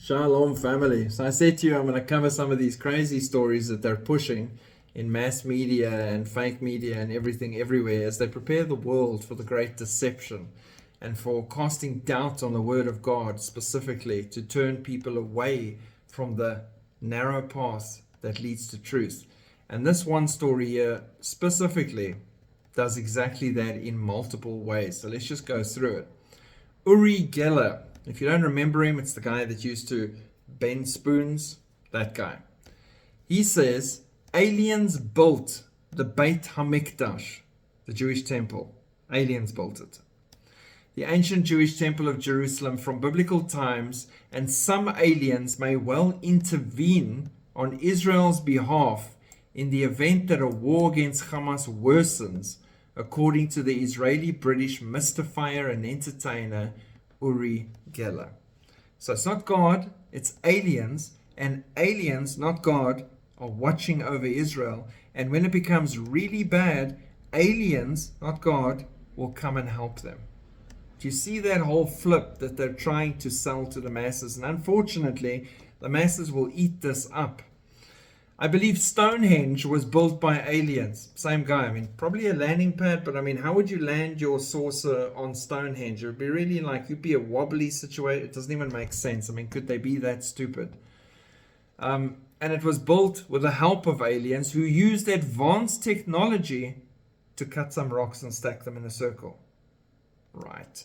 Shalom, family. So I said to you, I'm going to cover some of these crazy stories that they're pushing in mass media and fake media and everything everywhere as they prepare the world for the great deception and for casting doubt on the word of God, specifically to turn people away from the narrow path that leads to truth. And this one story here specifically does exactly that in multiple ways. So let's just go through it. Uri Gellar. If you don't remember him, it's the guy that used to bend spoons, that guy. He says, aliens built the Beit HaMikdash, the Jewish temple. Aliens built it. The ancient Jewish temple of Jerusalem from biblical times, and some aliens may well intervene on Israel's behalf in the event that a war against Hamas worsens, according to the Israeli-British mystifier and entertainer, Uri Gellar. So it's not God, it's aliens, and aliens, not God, are watching over Israel. And when it becomes really bad, aliens, not God, will come and help them. Do you see that whole flip that they're trying to sell to the masses? And unfortunately, the masses will eat this up. I believe Stonehenge was built by aliens. Same guy. I mean, probably a landing pad, but I mean, how would you land your saucer on Stonehenge? It would be really like, you'd be a wobbly situation. It doesn't even make sense. I mean, could they be that stupid? And it was built with the help of aliens who used advanced technology to cut some rocks and stack them in a circle. Right.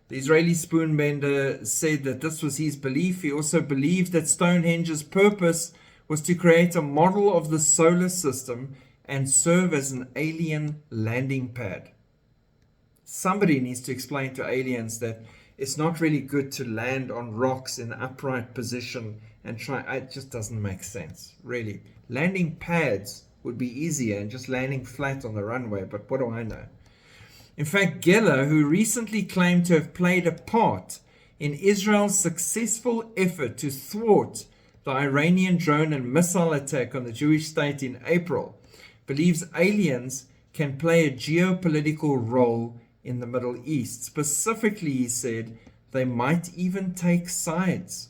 The Israeli spoon bender said that this was his belief. He also believed that Stonehenge's purpose was to create a model of the solar system and serve as an alien landing pad. Somebody needs to explain to aliens that it's not really good to land on rocks in upright position and try. It just doesn't make sense, really. Landing pads would be easier and just landing flat on the runway, but what do I know? In fact, Gellar, who recently claimed to have played a part in Israel's successful effort to thwart the Iranian drone and missile attack on the Jewish state in April, believes aliens can play a geopolitical role in the Middle East. Specifically, he said, they might even take sides.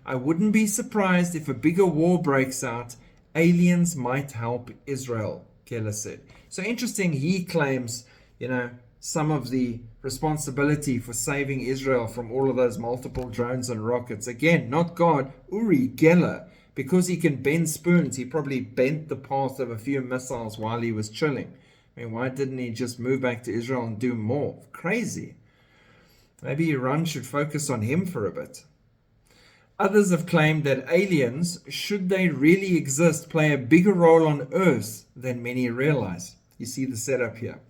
I wouldn't be surprised if a bigger war breaks out. Aliens might help Israel, Gellar said. So interesting, he claims, some of the responsibility for saving Israel from all of those multiple drones and rockets. Again, not God, Uri Gellar. Because he can bend spoons, he probably bent the path of a few missiles while he was chilling. I mean, why didn't he just move back to Israel and do more? Crazy. Maybe Iran should focus on him for a bit. Others have claimed that aliens, should they really exist, play a bigger role on Earth than many realize. You see the setup here.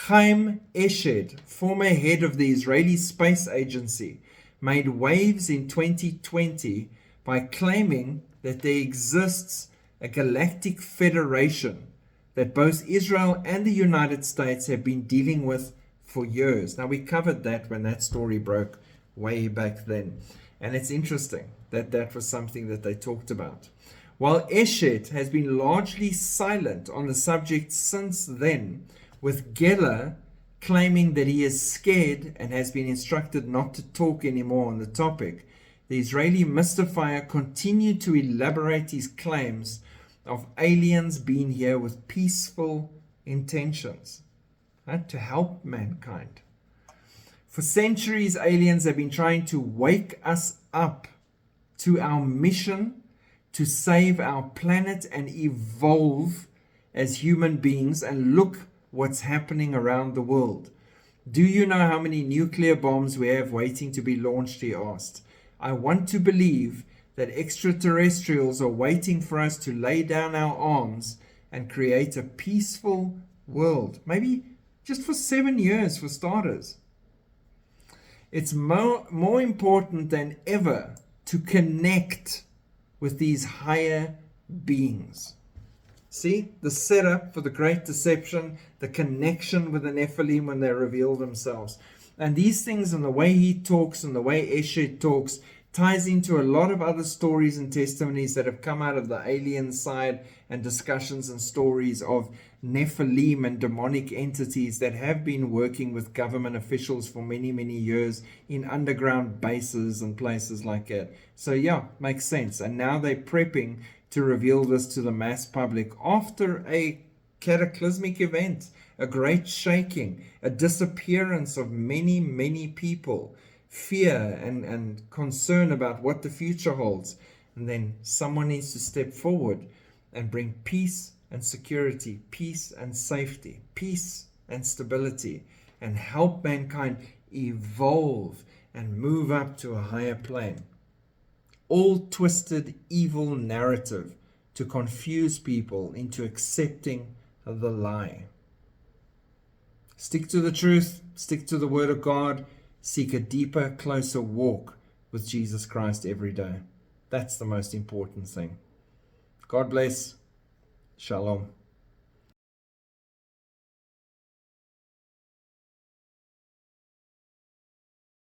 Chaim Eshed, former head of the Israeli Space Agency, made waves in 2020 by claiming that there exists a galactic federation that both Israel and the United States have been dealing with for years. Now, we covered that when that story broke way back then. And it's interesting that that was something that they talked about. While Eshed has been largely silent on the subject since then, with Gellar claiming that he is scared and has been instructed not to talk anymore on the topic, the Israeli mystifier continued to elaborate his claims of aliens being here with peaceful intentions, to help mankind. For centuries, aliens have been trying to wake us up to our mission to save our planet and evolve as human beings. And look what's happening around the world. Do you know how many nuclear bombs we have waiting to be launched, he asked. I want to believe that extraterrestrials are waiting for us to lay down our arms and create a peaceful world. Maybe just for 7 years for starters. It's more important than ever to connect with these higher beings. See, the setup for the great deception, the connection with the Nephilim when they reveal themselves. And these things and the way he talks and the way Eshed talks ties into a lot of other stories and testimonies that have come out of the alien side, and discussions and stories of Nephilim and demonic entities that have been working with government officials for many, many years in underground bases and places like that. So yeah, makes sense. And now they're prepping to reveal this to the mass public after a cataclysmic event, a great shaking, a disappearance of many, many people, fear and concern about what the future holds. And then someone needs to step forward and bring peace and security, peace and safety, peace and stability, and help mankind evolve and move up to a higher plane. All twisted, evil narrative to confuse people into accepting the lie. Stick to the truth, stick to the Word of God, seek a deeper, closer walk with Jesus Christ every day. That's the most important thing. God bless. Shalom.